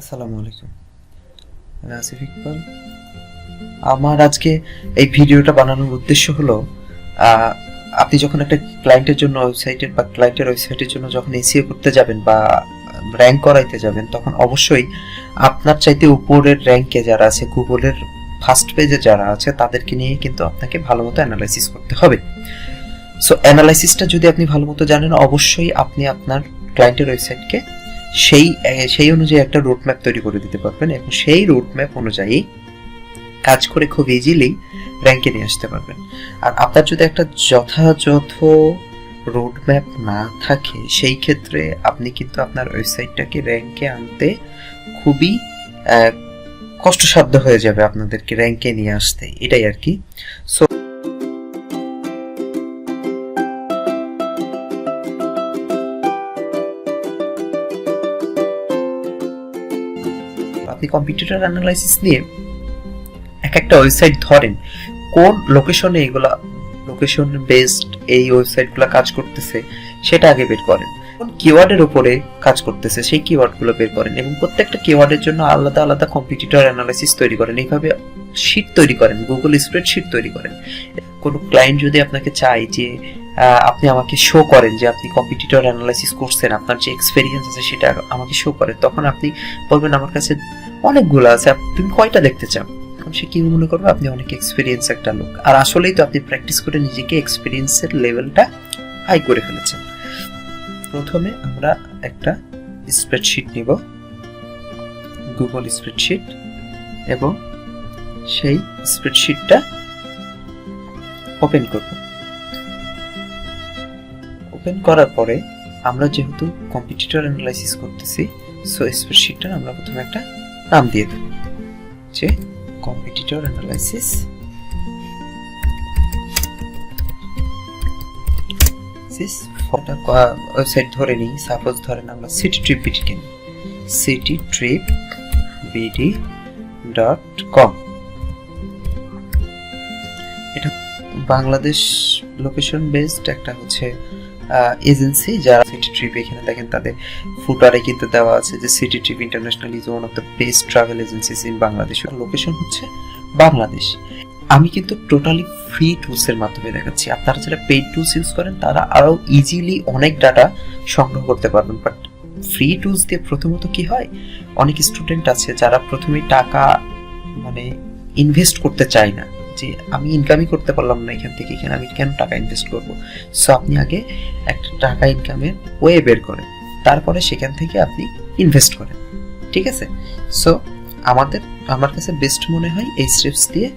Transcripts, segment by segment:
আসসালামু আলাইকুম, আমি আসিফ ইকবাল। আমার আজকে এই ভিডিওটা বানানোর উদ্দেশ্য হলো আপনি যখন একটা ক্লায়েন্টের জন্য ওয়েবসাইটের জন্য যখন এসইও করতে যাবেন বা র্যাঙ্ক করাইতে যাবেন, তখন অবশ্যই আপনার চাইতে উপরের র্যাঙ্কে যারা আছে, গুগলের ফার্স্ট পেজে যারা আছে, তাদেরকে নিয়ে কিন্তু আপনাকে ভালো মতো অ্যানালাইসিস করতে হবে। সো অ্যানালাইসিসটা যদি আপনি ভালো মতো জানেন, অবশ্যই আপনি আপনার ক্লায়েন্টের ওয়েবসাইটকে সেই অনুযায়ী একটা রোড ম্যাপ তৈরি করে দিতে পারবেন এবং সেই রোড ম্যাপ অনুযায়ী কাজ করে খুব ইজিলি র্যাঙ্কে নিয়ে আসতে পারবেন। আর আপনার যদি একটা যথাযথ রোড ম্যাপ না থাকে, সেই ক্ষেত্রে আপনি কিন্তু আপনার ওয়েবসাইটটাকে র্যাঙ্কে আনতে খুবই কষ্টসাধ্য হয়ে যাবে আপনাদেরকে র্যাঙ্কে নিয়ে আসতে, এটাই আর কি। সো আপনি কম্পিটিটর অ্যানালাইসিস নিয়ে একটা ওয়েবসাইট ধরেন, কোন লোকেশনে এগুলা লোকেশন বেসড এই ওয়েবসাইটগুলো কাজ করতেছে সেটা আগে বের করেন, কোন কিওয়ার্ডের উপরে কাজ করতেছে সেই কিওয়ার্ডগুলো বের করেন এবং প্রত্যেকটা কিওয়ার্ডের জন্য আলাদা আলাদা কম্পিটিটর অ্যানালাইসিস তৈরি করেন। এইভাবে শীট তৈরি করেন, গুগল স্প্রেডশিট তৈরি করেন। কোনো ক্লায়েন্ট যদি আপনাকে চায় যে আপনি আমাকে শো করেন যে আপনি কম্পিটিটর অ্যানালাইসিস করছেন, আপনার যে এক্সপেরিয়েন্স আছে সেটা আমাকে শো করেন, তখন আপনি বলবেন আমার কাছে অনেকগুলো আছে, তুমি কয়টা দেখতে চাও? সে কি মনে করবে আপনি অনেক এক্সপেরিয়েন্স একটা লোক, আর আসলেই তো আপনি প্র্যাকটিস করে নিজেকে এক্সপেরিয়েন্সের লেভেলটা হাই করে ফেলেছেন। প্রথমে আমরা একটা স্প্রেডশিট নিব, গুগল স্প্রেডশিট, এবং সেই স্প্রেডশিটটা ওপেন করব। ওপেন করার পরে আমরা যেহেতু কম্পিটিটর অ্যানালাইসিস করতেছি, সো স্প্রেডশিটটার আমরা প্রথমে একটা নাম দিয়ে দেব যে কম্পিটিটর অ্যানালাইসিস ওয়েবসাইট ধরে নিই, সাপোজ ধরেন আমরা citytripbd.com। এটা বাংলাদেশ লোকেশন বেসড একটা হচ্ছে এজেন্সি, যারা সিটি ট্রিপ, এখানে দেখেন তাদের ফুটারে কিন্তু দেওয়া আছে যে city trip international is one of the best travel agencies in Bangladesh. Location হচ্ছে বাংলাদেশ। আমি কিন্তু টোটালি ফ্রি টুলসের মাধ্যমে দেখাচ্ছি, আপনারা যারা পেইড টুলস ইউজ করেন তারা আরও ইজিলি অনেক ডাটা সংগ্রহ করতে পারবেন। বাট ফ্রি টুলস দিয়ে প্রথমত কি হয়, অনেক স্টুডেন্ট আছে যারা প্রথমেই টাকা ইনভেস্ট করতে চায় না, যে আমি ইনকামই করতে পারলাম না এখান থেকে, এখানে আমি কেন টাকা ইনভেস্ট করব। সো আপনি আগে একটা টাকা ইনকামের ওয়ে বের করেন, তারপরে সেখান থেকে আপনি ইনভেস্ট করেন, ঠিক আছে? সো আমার কাছে বেস্ট মনে হয় এই স্টেপস দিয়ে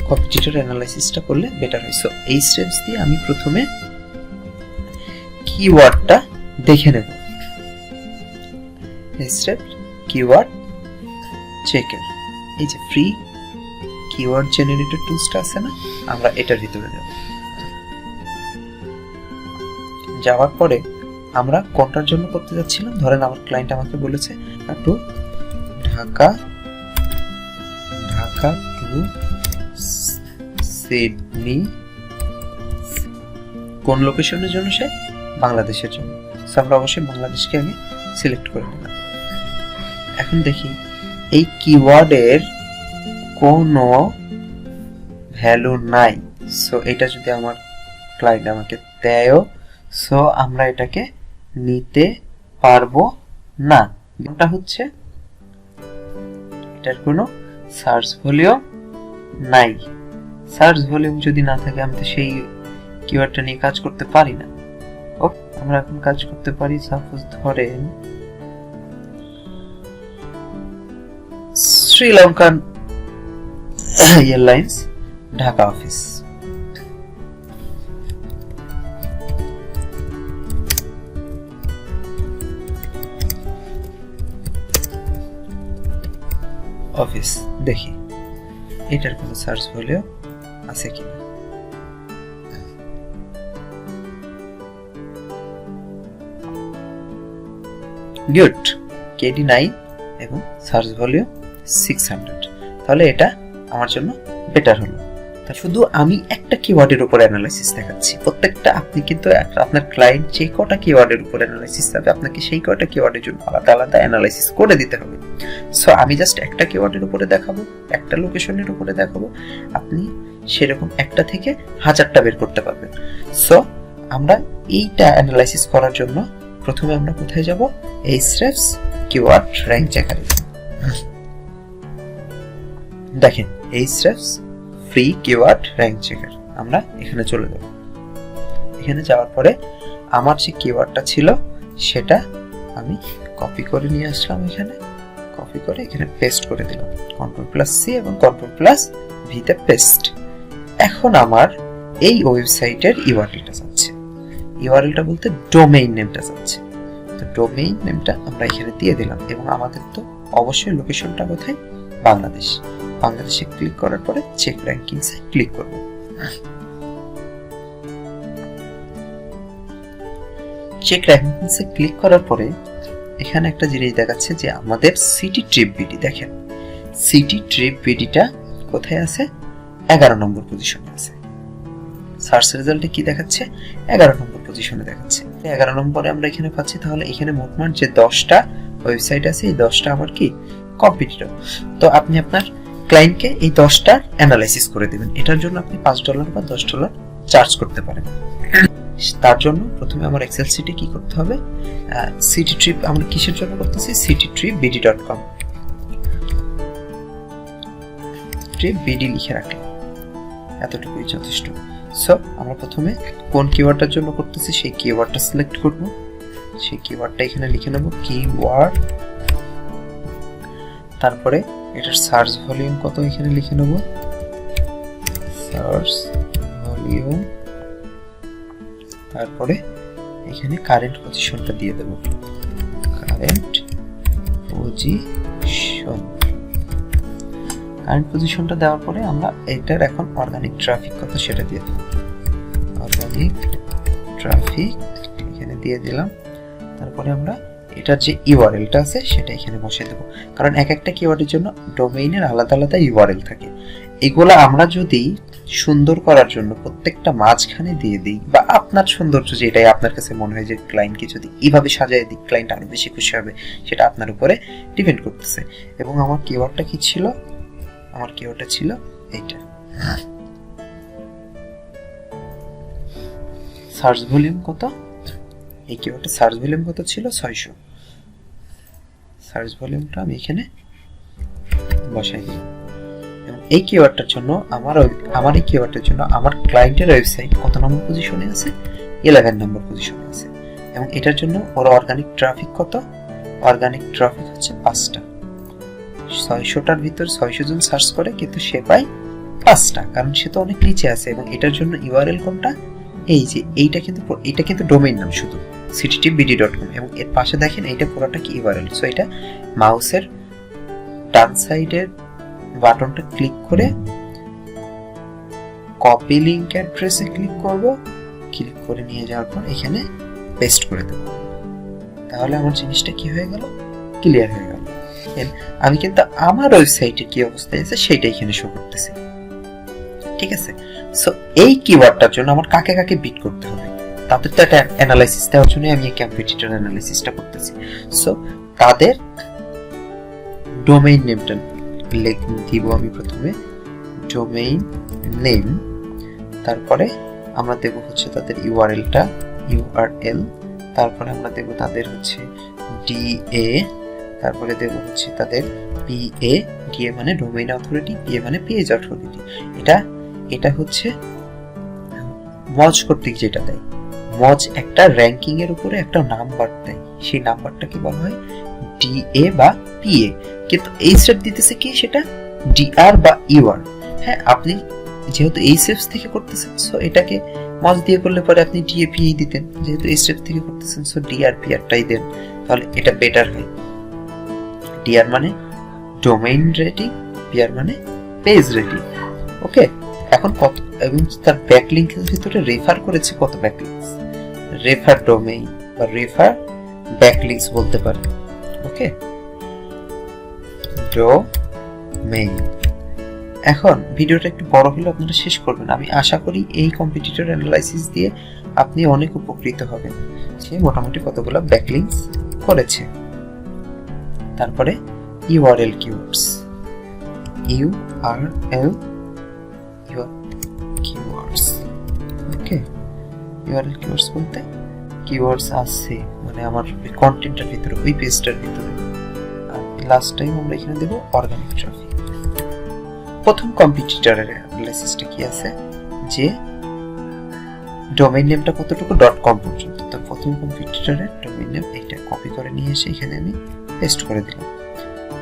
কম্পিটিটর অ্যানালাইসিসটা করলে বেটার হয়। সো এই স্টেপস দিয়ে আমি প্রথমে কিওয়ার্ডটা দেখে নেব। স্টেপ কিওয়ার্ড চেকার, এই যে ফ্রি কিওয়ার্ড জেনারেটর টুলসটা আছে না, আমরা এটার ভিতরে যাব। যাওয়ার পরে আমরা কোনটার জন্য করতে যাচ্ছিলাম, ধরেন আমার ক্লায়েন্ট আমাকে বলেছে টু ঢাকা টু সিডনি, কোন লোকেশনের জন্য? সে বাংলাদেশের জন্য। সো আমরা অবশ্যই বাংলাদেশকে আমি সিলেক্ট করে নিলাম। এখন দেখি এই কিওয়ার্ডের কোনো ভ্যালু নাই, সো এটা যদি আমার ক্লায়েন্ট আমাকে দেয়ও, সো আমরা এটাকে নিতে পারবো না। এটা হচ্ছে এটার কোনো সার্চ ভলিউম নাই। সার্চ ভলিউম যদি না থাকে, আমি তো সেই কিওয়ার্ডটা নিয়ে কাজ করতে পারি না। ওকে, আমরা এখন কাজ করতে পারি, সাপোজ ধরেন শ্রীলঙ্কান এয়ারলাইন্স ঢাকা অফিস। দেখি এটার কোনো সার্চ ভ্যালু আছে কিনা। গুড, কেডি 9 এবং সার্চ ভ্যালু 600, তাহলে এটা আমার জন্য বেটার হলো। তা শুধু আমি একটা কিওয়ার্ডের উপর অ্যানালাইসিস দেখাচ্ছি, প্রত্যেকটা আপনি কিন্তু আপনার ক্লায়েন্ট যে কটা কিওয়ার্ডের উপর অ্যানালাইসিস চাবে, আপনাকে সেই কটা কিওয়ার্ডের জন্য আলাদা আলাদা অ্যানালাইসিস করে দিতে হবে। সো আমি জাস্ট একটা কিওয়ার্ডের উপরে দেখাবো, একটা লোকেশনের উপরে দেখাবো, আপনি সেরকম একটা থেকে হাজারটা বের করতে পারবেন। সো আমরা এইটা অ্যানালাইসিস করার জন্য প্রথমে আমরা কোথায় যাব, Ahrefs কিওয়ার্ড র্যাঙ্ক চেকারে। দেখেন Ahrefs free keyword rank checker, আমরা এখানে চলে যাব। এখানে যাওয়ার পরে আমার যে কিওয়ার্ডটা ছিল সেটা আমি কপি করে নিয়ে আসলাম, এখানে কপি করে এখানে পেস্ট করে দিলাম, Ctrl+C এবং Ctrl+V তে পেস্ট। এখন আমার এই ওয়েবসাইটের ইউআরএলটা চাচ্ছে, ইউআরএলটা বলতে ডোমেইন নেমটা চাচ্ছে। তো ডোমেইন নেমটা আমরা এখানে দিয়ে দিলাম এবং আমাদের তো অবশ্যই লোকেশনটা কোথায়, বাংলাদেশ। বাংলাদেশে ক্লিক করার পরে চেক র্যাঙ্কিংসে ক্লিক করব। চেক র্যাঙ্কিংসে ক্লিক করার পরে এখানে একটা জিনিস দেখাচ্ছে যে আমাদের সিটি ট্রিপ বিডি, দেখেন সিটি ট্রিপ বিডিটা কোথায় আছে, 11 নম্বর পজিশনে আছে। সার্চ রেজাল্টে কি দেখাচ্ছে, 11 নম্বর পজিশনে দেখাচ্ছে। 11 নম্বরে আমরা এখানে পাচ্ছি, তাহলে এখানে মোটমাট যে 10টা ওয়েবসাইট আছে এই 10টা আমার কি কম্পিটিটর। তো আপনি আপনার ক্লায়েন্টকে এই 10টা অ্যানালাইসিস করে দিবেন, এটার জন্য আপনি $5 বা $10 চার্জ করতে পারেন। তার জন্য প্রথমে আমার এক্সেল সিটে কি করতে হবে, সিটি ট্রিপ আমরা কিসের জন্য করতেছি, citytripbd.com ট্রিপ বিডি লিখে রাখলাম, এতটুকুই যথেষ্ট। সো আমরা প্রথমে কোন কিওয়ার্ডটার জন্য করতেছি সেই কিওয়ার্ডটা সিলেক্ট করব, সেই কিওয়ার্ডটা এখানে লিখে নেব কিওয়ার্ড, তারপরে এটার সার্চ ভলিউম কত এখানে লিখে নেব, সার্চ ভলিউম, তারপরে এখানে কারেন্ট পজিশনটা দিয়ে দেব, কারেন্ট পজিশন। কারেন্ট পজিশনটা দেওয়ার পরে আমরা এটার এখন অর্গানিক ট্রাফিক কত সেটা দিয়ে দেব, অর্গানিক ট্রাফিক এখানে দিয়ে দিলাম। তারপরে আমরা এটার যে ইউআরএলটা আছে সেটা এখানে বসিয়ে দেব, কারণ এক একটা কিওয়ার্ডের জন্য ডোমেইনের আলাদা আলাদা ইউআরএল থাকে। এগুলো আমরা যদি সুন্দর করার জন্য প্রত্যেকটা মাঝখানে দিয়ে দিই, বা আপনার সৌন্দর্য যেটাই আপনার কাছে মনে হয় যে ক্লায়েন্টকে যদি এইভাবে সাজিয়ে দিই ক্লায়েন্ট আরো বেশি খুশি হবে, সেটা আপনার উপরে ডিপেন্ড করতেছে। এবং আমার কিওয়ার্ডটা কি ছিল, আমার কিওয়ার্ডটা ছিল এইটা, সার্চ ভলিউম কত, এই কিওয়ার্ডটা সার্চ ভলিউম কত ছিল 600। সার্চ ভলিউমটা আমি এখানে বসাই দিলাম। এবং এই কিওয়ার্ডটার জন্য আমার এই কিওয়ার্ডের জন্য আমার ক্লায়েন্টের ওয়েবসাইট কত নম্বর পজিশনে আছে, 11 নম্বর পজিশনে আছে। এবং এটার জন্য ওর অর্গানিক ট্রাফিক কত, অর্গানিক ট্রাফিক হচ্ছে 5টা। 600টার ভিতর 600 জন সার্চ করে কিন্তু সে পায় 5টা, কারণ সে তো অনেক নিচে আছে। এবং এটার জন্য ইউআরএল কোনটা, এই যে এইটা কিন্তু ডোমেইন নাম শুধু citytripbd.com, এবং এর পাশে দেখেন এইটা পুরোটা কি ইউআরএল। সো এটা মাউসের ডান সাইডের বাটনটা ক্লিক করে কপি লিংক অ্যাড্রেসে ক্লিক করব, ক্লিক করে নিয়ে যাওয়ার পর এখানে পেস্ট করে দেব, তাহলে আমার জিনিসটা কি হয়ে গেল, ক্লিয়ার হয়ে গেল। আমি কিন্তু আমার ওয়েবসাইটে কি অবস্থায় আছে সেটা এখানে শো করতেছে, ঠিক আছে। সো এই কিওয়ার্ডটার জন্য আমার কাকে কাকে বিট করতে হবে, তাদের তো একটা অ্যানালাইসিস দেওয়ার জন্য আমি এই কম্পিটিটর অ্যানালাইসিসটা করতেছি। সো তাদের ডোমেইন নেমটা দিব আমি প্রথমে, ডোমেইন নেম, তারপরে আমরা দেব হচ্ছে তাদের ইউআরএলটা, ইউআরএল, তারপরে আমরা দেব তাদের হচ্ছে ডিএ, তারপরে দেব হচ্ছে তাদের পিএ, ডিএ মানে ডোমেইন অথরিটি, পিএ মানে পেজ অথরিটি। এটা হচ্ছে মজ কর্তৃক যেটা দেয়, মজ একটা র্যাঙ্কিং এর উপরে একটা নাম্বার দেয়, সেই নাম্বারটাকে বলা হয় ডিএ বা পিএ। কিন্তু এই স্টেপ দিতেছে কি, সেটা ডিআর বা ইউআর। হ্যাঁ, আপনি যেহেতু এই স্টেপস থেকে করতেছেন সো এটাকে মজ দিয়ে করলে পরে আপনি ডিএপি দিতেন, যেহেতু এই স্টেপ থেকে করতেছেন সো ডিআরপিআরটাই দেন, তাহলে এটা বেটার হয়। ডিআর মানে ডোমেইন রেটিং, পিআর মানে পেজ রেটিং। ওকে, এখন কত, এবং তার ব্যাকলিংকের ভিতরে রেফার করেছে কত ব্যাকলিংকস, রেফার ডোমেইন বা রেফার ব্যাকলিংকস বলতে পারেন। ওকে, ডোমেইন। এখন ভিডিওটা একটু বড় হলে আপনারা শেষ করবেন, আমি আশা করি এই কম্পিটিটর অ্যানালাইসিস দিয়ে আপনি অনেক উপকৃত হবেন। সে মোটামুটি কতগুলো ব্যাকলিংকস করেছে। তারপরে URL keywords, URL keywords, ওকে। URL keywords বলতে keywords আছে মানে আমার কন্টেন্টের ভিতরে, ওই পেজটার ভিতরে। আর লাস্ট টাইম আমরা এখানে দেব অর্গানিক ট্রাফিক। প্রথম কম্পিটিটরের অ্যানালাইসিসটা কি আছে, যে ডোমেইন নেমটা কতটুকু, .com পর্যন্ত। তো প্রথম কম্পিটিটরের ডোমেইন নেম এটা কপি করে নিয়ে এসে এখানে আমি পেস্ট করে দিলাম,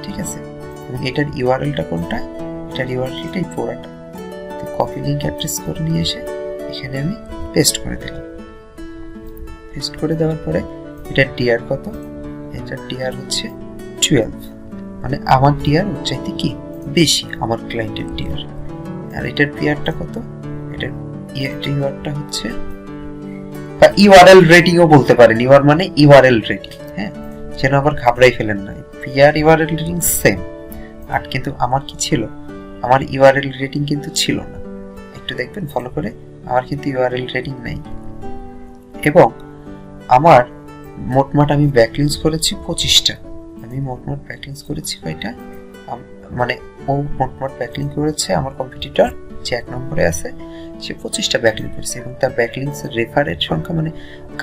ঠিক আছে। এবং এটার ইউআরএলটা কোনটা, এটার ইউআরএলটাই পুরোটা। তো কপি লিংক অ্যাড্রেস করে নিয়ে এসে এখানে আমি পেস্ট করে দিলাম। পেস্ট করে দেওয়ার পরে এটার টিআর কত, এটার টিআর হচ্ছে 12, মানে আমার টিআর ওর চাইতে কি বেশি, আমার ক্লায়েন্টের টিআর। আর এটার পিআরটা কত, এটার ইউআরটা হচ্ছে, বা ইউআরএল রেটিংও বলতে পারেন, ইউআর মানে ইউআরএল রেটিং, হ্যাঁ, যেন আবার ঘাবড়াই ফেলেন না। পিআর ইউআরএল রেটিং সেম, আর কিন্তু আমার কি ছিল, আমার ইউআরএল রেটিং কিন্তু ছিল না। একটু দেখবেন ফলো করে, আমার কিন্তু ইউআরএল রেটিং নাই। এবং আমার মোটমাট আমি ব্যাকলিংস করেছি 25টা। আমি মোটমাট ব্যাকলিংস করেছি কয়টা, মানে ও মোটমাট ব্যাকলিং করেছে আমার কম্পিটিটর যে 1 নম্বরে আছে, সে 25টা ব্যাকলিং করেছে। এবং তার ব্যাকলিংস রেফারের সংখ্যা মানে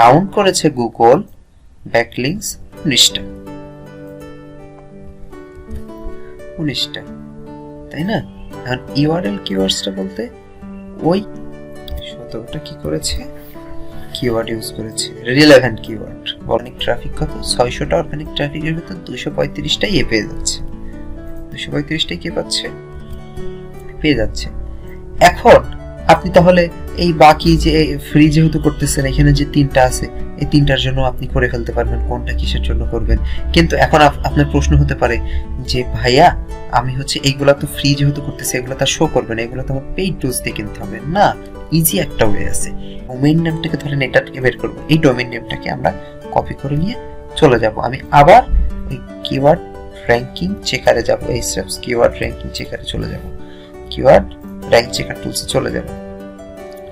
কাউন্ট করেছে গুগল ব্যাকলিংস 19টা, তাই না। আর ইউআরএল কিওয়ার্ডসটা বলতে ওই 17টা কি করেছে, কিওয়ার্ড ইউজ করেছে, রিলেভেন্ট কিওয়ার্ড। অর্গানিক ট্রাফিক কত, 600টা অর্গানিক ট্রাফিকের ভিতর 235টাই এ পেয়ে যাচ্ছে, 235টাই কে পাচ্ছে, পেয়ে যাচ্ছে। এখন আপনি তাহলে এই বাকি যে ফ্রি যেহেতু করতেছেন, এখানে যে 3টা আছে, এই 3টার জন্য আপনি করে ফেলতে পারবেন কোনটা কিসের জন্য করবেন। কিন্তু এখন আপনার প্রশ্ন হতে পারে যে ভাইয়া আমি হচ্ছে এইগুলা তো ফ্রি যেহেতু করতেছি, এগুলো তো শো করবে না, এগুলো তো আমার পেইড টুলস দিয়ে কিনতে হবে। না, ইজি একটা ওয়ে আছে। ডোমেইন নেমটাকে ধরেন এটাকে বের করব, এই ডোমেইন নেমটাকে আমরা কপি করে নিয়ে চলে যাব। আমি আবার ওই কিওয়ার্ড র্যাঙ্কিং চেকারে যাব, এই স্টেপস কিওয়ার্ড র্যাঙ্কিং চেকারে চলে যাব, কিওয়ার্ড র্যাঙ্ক চেকার টুলসে চলে যাব।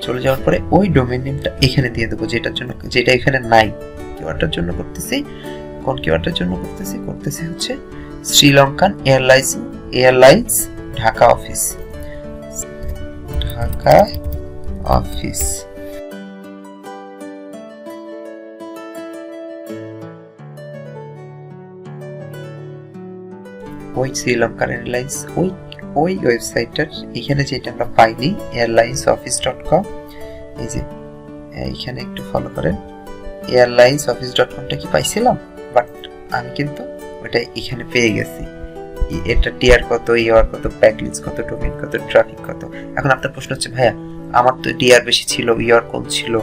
চলে যাওয়ার পরে ওই ডোমেইন নেমটা এখানে দিয়ে দেবো, যেটার জন্য, যেটা এখানে নাই। কিওয়ার্ডটার জন্য করতেছি, কোন কিওয়ার্ডটার জন্য করতেছি হচ্ছে Sri Lankan airlines Dhaka office, Dhaka office. ওই শ্রীলঙ্কান এয়ারলাইন্স ওই ওয়েবসাইটটার এখানে যেটা আমরা পাইনি, airlinesoffice.com, এই যে এখানে একটু ফলো করেন, airlinesoffice.comটা কি পাইছিলাম, বাট আমি কিন্তু ওটা এখানে পেয়ে গেছি। এটা টিআর কত, ইউআর কত, ব্যাকলিংস কত, ডোমেইন কত, ট্রাফিক কত। এখন আপনার প্রশ্ন হচ্ছে ভাইয়া আমার তো টিআর বেশি ছিল, ইউআর কম ছিল,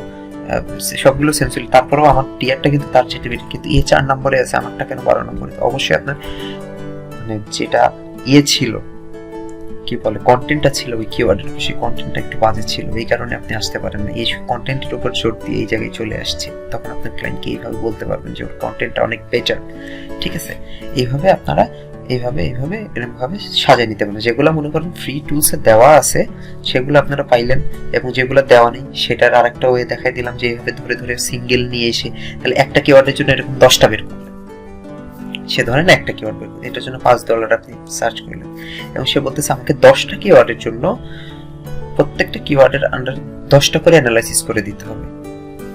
সবগুলো সেম ছিল, তারপরেও আমার টিআরটা কিন্তু তার চেয়ে বেশি, কিন্তু 4 নম্বরে আছে, আমারটা কেন 12 নম্বরে? অবশ্যই আপনার মানে যেটা ছিল, কি বলে, কন্টেন্টটা ছিল ওই কিওয়ার্ডের, সেই কন্টেন্টটা একটু বাজে ছিল, এই কারণে আপনি আসতে পারেন না। এই কন্টেন্টের উপর জোর দিয়ে এই জায়গায় চলে আসছে, তখন আপনার ক্লায়েন্টকে এইভাবে বলতে পারবেন যে ওর কন্টেন্টটা অনেক বেটার, ঠিক আছে। এইভাবে আপনারা এরকমভাবে সাজিয়ে নিতে পারেন। যেগুলো মনে করেন ফ্রি টুলসে দেওয়া আছে সেগুলো আপনারা পাইলেন, এবং যেগুলো দেওয়া নেই সেটার আরেকটা ওয়ে দেখাই দিলাম, যে এইভাবে ধরে ধরে সিঙ্গেল নিয়ে এসে, তাহলে একটা কিওয়ার্ডের জন্য এরকম 10টা বের করলেন। সে ধরেন একটা কিওয়ার্ড বের করলেন, এটার জন্য $5 আপনি সার্চ করলেন, এবং সে বলতেছে আমাকে 10টা কিওয়ার্ডের জন্য প্রত্যেকটা কিওয়ার্ডের আন্ডার 10টা করে অ্যানালাইসিস করে দিতে হবে।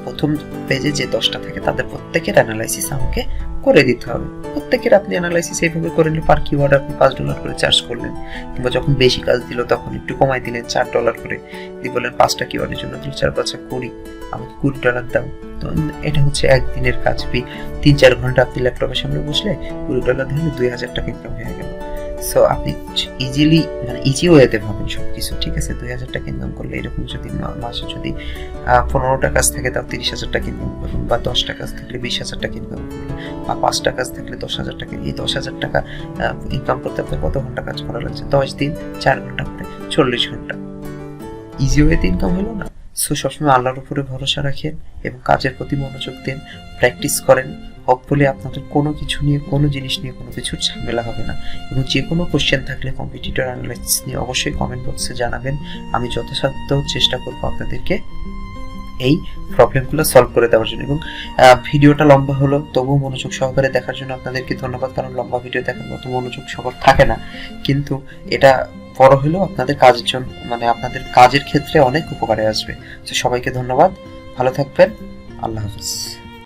প্রথম পেজে যে 10টা থাকে তাদের প্রত্যেকের অ্যানালাইসিস আমাকে করে দিতে হবে। প্রত্যেকের আপনি অ্যানালাইসিস এইভাবে করে নিলে পার কিওয়ার্ড আপনি $5 করে চার্জ করলেন, কিংবা যখন বেশি কাজ দিল তখন একটু কমাই দিলেন $4 করে, দিয়ে বললেন 5টা কিওয়ার্ডের জন্য 4-5 20, আমাকে $20 দাও। তো এটা হচ্ছে একদিনের কাজ, 3-4 ঘন্টা আপনি ল্যাপটপের সামনে বসলে $20 ধরলে $2000 ইনকাম হয়ে গেল। সো আপনি ইজিলি, মানে ইজি ওয়েতে ভাবেন সবকিছু, ঠিক আছে। $2000 ইনকাম করলে এরকম যদি মাসে যদি 15টা কাজ থাকে তাও $30,000 ইনকাম করুন, বা 10টা কাজ থাকলে $20,000 ইনকাম করুন, বা 5টা কাজ থাকলে $10,000। এই $10,000 ইনকাম করতে আপনার কত ঘন্টা কাজ করা লাগছে? 10 দিন 4 ঘন্টা করে 40 ঘন্টা। ইজি ওয়েতে ইনকাম হলো না? সো সবসময় আল্লাহর উপরে ভরসা রাখেন এবং কাজের প্রতি মনোযোগ দেন, প্র্যাকটিস করেন। হোপফুলি আপনাদের কোনো কিছু নিয়ে, কোনো জিনিস নিয়ে কোনো কিছুর ঝামেলা হবে না। এবং যে কোনো কোশ্চেন থাকলে কম্পিটিটর অ্যানালাইসিস নিয়ে অবশ্যই কমেন্ট বক্সে জানাবেন, আমি যথাসাধ্য চেষ্টা করবো আপনাদেরকে এই প্রবলেমগুলো সলভ করে দেওয়ার জন্য। এবং ভিডিওটা লম্বা হলো, তবুও মনোযোগ সহকারে দেখার জন্য আপনাদেরকে ধন্যবাদ, কারণ লম্বা ভিডিও দেখার মতো মনোযোগ সবার থাকে না, কিন্তু এটা বড় হলেও আপনাদের কাজের জন্য, মানে আপনাদের কাজের ক্ষেত্রে অনেক উপকারে আসবে। তো সবাইকে ধন্যবাদ, ভালো থাকবেন, আল্লাহ হাফিজ।